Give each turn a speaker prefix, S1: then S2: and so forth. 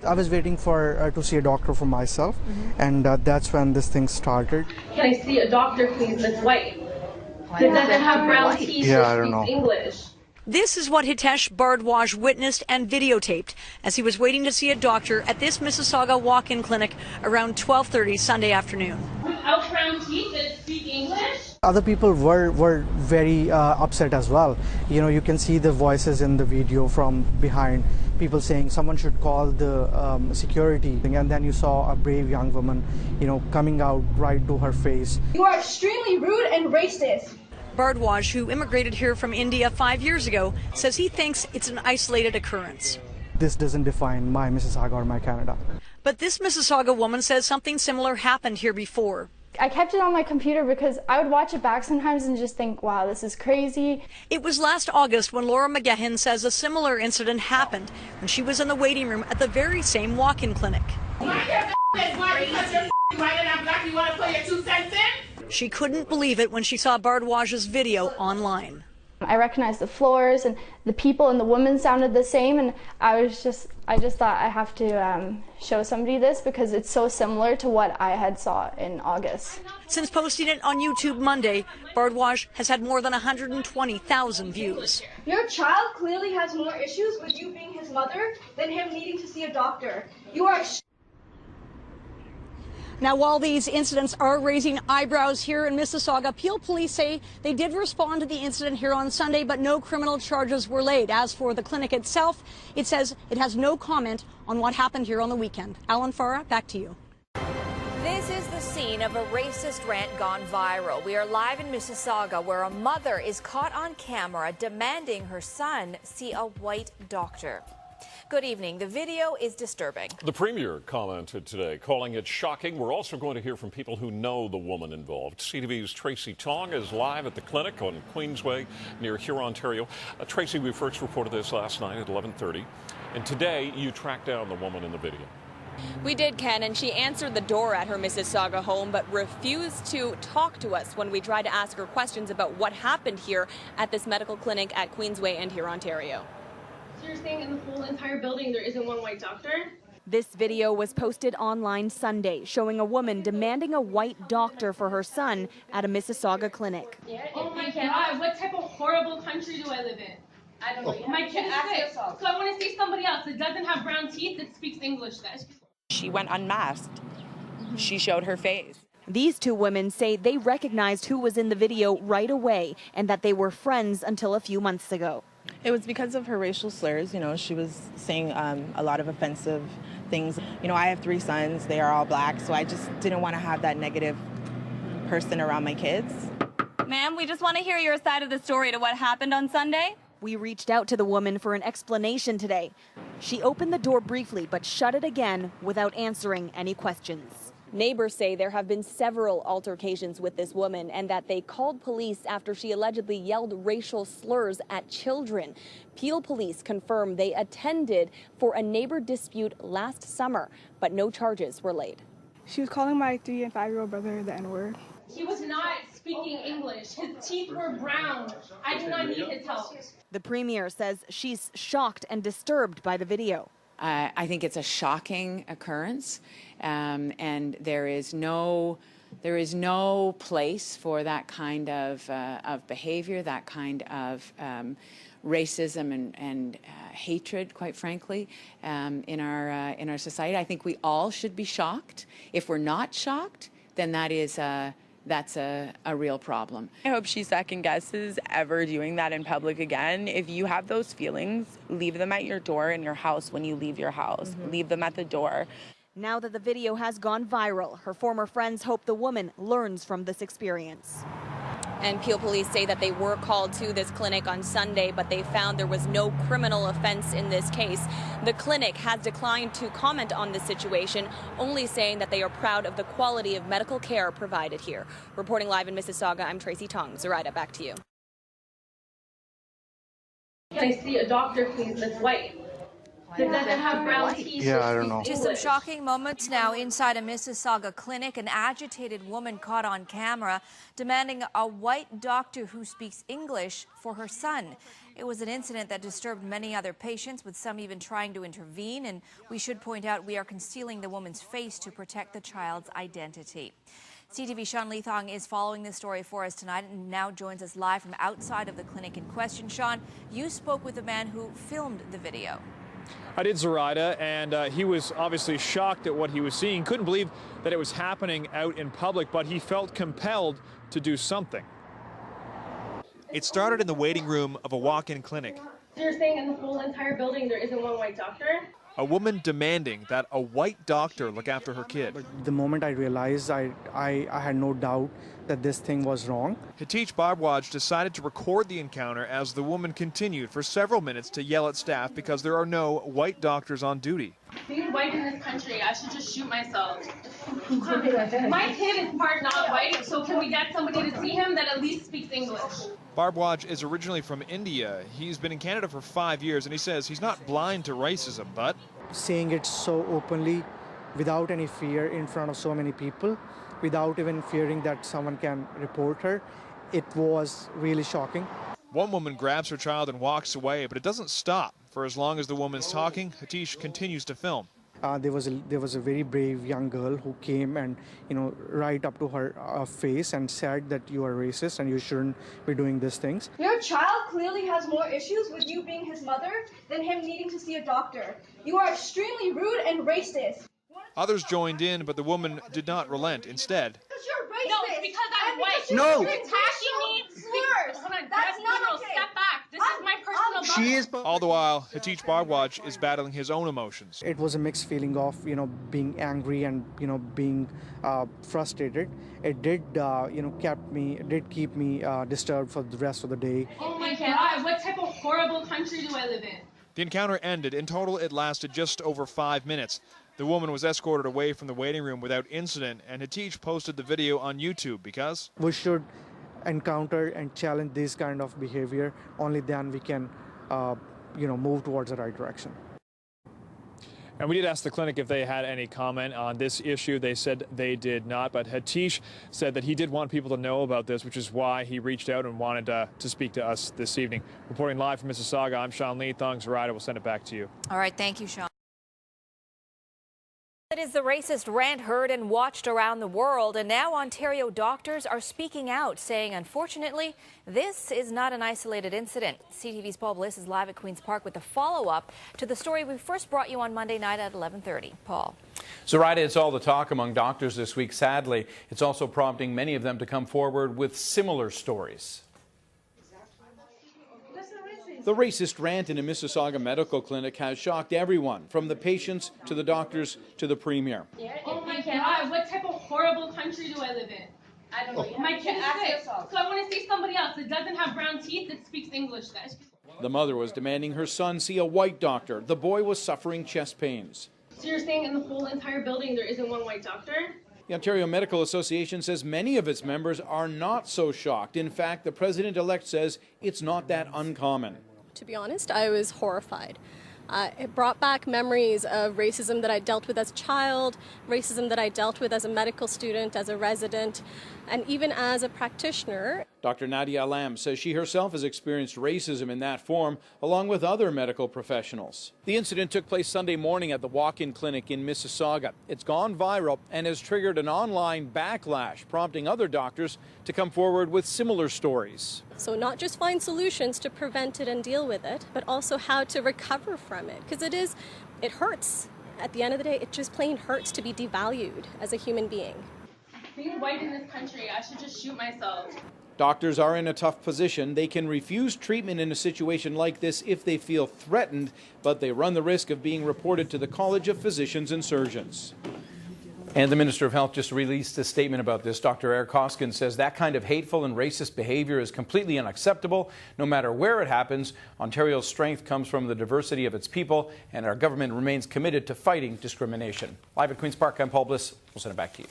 S1: I was waiting for to see a doctor for myself, and that's when this thing started.
S2: Can I see a doctor, please, that's white? That doesn't have brown teeth,
S1: Yeah, I
S2: that
S1: don't know.
S2: speaks English.
S3: This is what Hitesh Bhardwaj witnessed and videotaped as he was waiting to see a doctor at this Mississauga walk-in clinic around 12:30 Sunday afternoon.
S2: Without brown teeth that speak English?
S1: Other people were very upset as well. You know, you can see the voices in the video from behind, people saying someone should call the security. And then you saw a brave young woman, you know, coming out right to her face.
S4: You are extremely rude and racist.
S3: Bhardwaj, who immigrated here from India 5 years ago, says he thinks it's an isolated occurrence.
S1: This doesn't define my Mississauga or my Canada.
S3: But this Mississauga woman says something similar happened here before.
S5: I kept it on my computer because I would watch it back sometimes and just think, wow, this is crazy.
S3: It was last August when Laura McGahan says a similar incident happened when she was in the waiting room at the very same walk-in clinic. She couldn't believe it when she saw Bhardwaj's video online.
S5: I recognized the floors and the people and the women sounded the same, and I just thought I have to show somebody this because it's so similar to what I had saw in August.
S3: Since posting it on YouTube Monday, Bhardwaj has had more than 120,000 views.
S4: Your child clearly has more issues with you being his mother than him needing to see a doctor. You are
S3: Now, while these incidents are raising eyebrows here in Mississauga, Peel Police say they did respond to the incident here on Sunday, but no criminal charges were laid. As for the clinic itself, it says it has no comment on what happened here on the weekend. Alan Farah, back to you.
S6: This is the scene of a racist rant gone viral. We are live in Mississauga, where a mother is caught on camera demanding her son see a white doctor. Good evening. The video is disturbing.
S7: The Premier commented today, calling it shocking. We're also going to hear from people who know the woman involved. CTV's Tracy Tong is live at the clinic on Queensway near Huron, Ontario. Tracy, we first reported this last night at 11:30, and today you tracked down the woman in the video.
S8: We did, Ken, and she answered the door at her Mississauga home but refused to talk to us when we tried to ask her questions about what happened here at this medical clinic at Queensway and Huron, Ontario.
S2: So you're saying in the whole entire building there isn't one white doctor?
S8: This video was posted online Sunday, showing a woman demanding a white doctor for her son at a Mississauga clinic.
S2: Yeah. Oh my God, what type of horrible country do I live in? I don't know. My kid is sick, so I want to see somebody else that doesn't have brown teeth that speaks English then.
S9: She went unmasked. She showed her face.
S8: These two women say they recognized who was in the video right away and that they were friends until a few months ago.
S9: It was because of her racial slurs. You know, she was saying a lot of offensive things. You know, I have 3 sons. They are all black, so I just didn't want to have that negative person around my kids.
S8: Ma'am, we just want to hear your side of the story to what happened on Sunday. We reached out to the woman for an explanation today. She opened the door briefly but shut it again without answering any questions. Neighbors say there have been several altercations with this woman and that they called police after she allegedly yelled racial slurs at children. Peel Police confirmed they attended for a neighbor dispute last summer, but no charges were laid.
S5: She was calling my 3- and 5-year-old brother the N-word.
S2: He was not speaking English. His teeth were brown. I do not need his help.
S8: The Premier says she's shocked and disturbed by the video.
S10: I think it's a shocking occurrence, and there is no place for that kind of behavior, that kind of racism and hatred, quite frankly, in our society. I think we all should be shocked. If we're not shocked, then that's a real problem.
S9: I hope she second guesses ever doing that in public again. If you have those feelings, leave them at your door in your house when you leave your house. Leave them at the door.
S8: Now that the video has gone viral, her former friends hope the woman learns from this experience. And Peel Police say that they were called to this clinic on Sunday, but they found there was no criminal offense in this case. The clinic has declined to comment on the situation, only saying that they are proud of the quality of medical care provided here. Reporting live in Mississauga, I'm Tracy Tong. Zoraida, back to you.
S2: Can I see a doctor, please, that's white? that doesn't have brown teeth.
S1: Yeah, I don't know.
S6: To some shocking moments now inside a Mississauga clinic. An agitated woman caught on camera demanding a white doctor who speaks English for her son. It was an incident that disturbed many other patients, with some even trying to intervene. And we should point out we are concealing the woman's face to protect the child's identity. CTV's Sean Leathong is following this story for us tonight and now joins us live from outside of the clinic in question. Sean, you spoke with the man who filmed the video.
S11: I did, Zoraida, and he was obviously shocked at what he was seeing. Couldn't believe that it was happening out in public, but he felt compelled to do something.
S12: It started in the waiting room of a walk-in clinic.
S2: So you're saying in the whole entire building there isn't one white doctor?
S12: A woman demanding that a white doctor look after her kid.
S1: The moment I realized, I had no doubt that this thing was wrong.
S12: Hatice Barbwaj decided to record the encounter as the woman continued for several minutes to yell at staff because there are no white doctors on duty.
S2: Being white in this country, I should just shoot myself. My kid is part not white, so can we get somebody to see him that at least speaks English?
S12: Barbwaj is originally from India. He's been in Canada for 5 years, and he says he's not blind to racism, but
S1: Saying it so openly, without any fear, in front of so many people, without even fearing that someone can report her, it was really shocking.
S12: One woman grabs her child and walks away, but it doesn't stop. For as long as the woman's talking, Hatice continues to film.
S1: There was a very brave young girl who came and, right up to her face and said that you are racist and you shouldn't be doing these things.
S4: Your child clearly has more issues with you being his mother than him needing to see a doctor. You are extremely rude and racist.
S12: Others joined in, but the woman did not relent. Instead,
S4: Because you're racist.
S2: No, it's because I'm white.
S1: No.
S2: You're attacking me.
S4: Slurs. That's not okay.
S2: Step back. This is my personal bubble.
S12: all the while, Hatice Barbwaj is battling his own emotions.
S1: It was a mixed feeling of, being angry and, being frustrated. It did, keep me disturbed for the rest of the day.
S2: Oh my God, what type of horrible country do I live in?
S12: The encounter ended. In total, it lasted just over 5 minutes. The woman was escorted away from the waiting room without incident, and Hatice posted the video on YouTube because
S1: We should encounter and challenge this kind of behavior. Only then we can, move towards the right direction.
S11: And we did ask the clinic if they had any comment on this issue. They said they did not, but Hatice said that he did want people to know about this, which is why he reached out and wanted to speak to us this evening. Reporting live from Mississauga, I'm Sean Leathong. Zoraida, we'll send it back to you.
S6: All right, thank you, Sean. It is the racist rant heard and watched around the world, and now Ontario doctors are speaking out, saying, unfortunately, this is not an isolated incident. CTV's Paul Bliss is live at Queen's Park with a follow-up to the story we first brought you on Monday night at 11:30. Paul.
S13: Zoraida, it's all the talk among doctors this week. Sadly, it's also prompting many of them to come forward with similar stories. The racist rant in a Mississauga medical clinic has shocked everyone, from the patients to the doctors to the premier.
S2: Oh my God, what type of horrible country do I live in? I don't know. My kid is sick, so I want to see somebody else that doesn't have brown teeth that speaks English, guys.
S13: The mother was demanding her son see a white doctor. The boy was suffering chest pains.
S2: So you're saying in the whole entire building there isn't one white doctor?
S13: The Ontario Medical Association says many of its members are not so shocked. In fact, the president-elect says it's not that uncommon.
S14: To be honest, I was horrified. It brought back memories of racism that I dealt with as a child, racism that I dealt with as a medical student, as a resident, and even as a practitioner.
S13: Dr. Nadia Alam says she herself has experienced racism in that form, along with other medical professionals. The incident took place Sunday morning at the walk-in clinic in Mississauga. It's gone viral and has triggered an online backlash, prompting other doctors to come forward with similar stories.
S14: So not just find solutions to prevent it and deal with it, but also how to recover from it. Because it hurts. At the end of the day, it just plain hurts to be devalued as a human being.
S2: Being white in this country, I should just shoot myself.
S13: Doctors are in a tough position. They can refuse treatment in a situation like this if they feel threatened, but they run the risk of being reported to the College of Physicians and Surgeons. And the Minister of Health just released a statement about this. Dr. Eric Hoskin says that kind of hateful and racist behavior is completely unacceptable, no matter where it happens. Ontario's strength comes from the diversity of its people, and our government remains committed to fighting discrimination. Live at Queen's Park, I'm Paul Bliss. We'll send it back to you.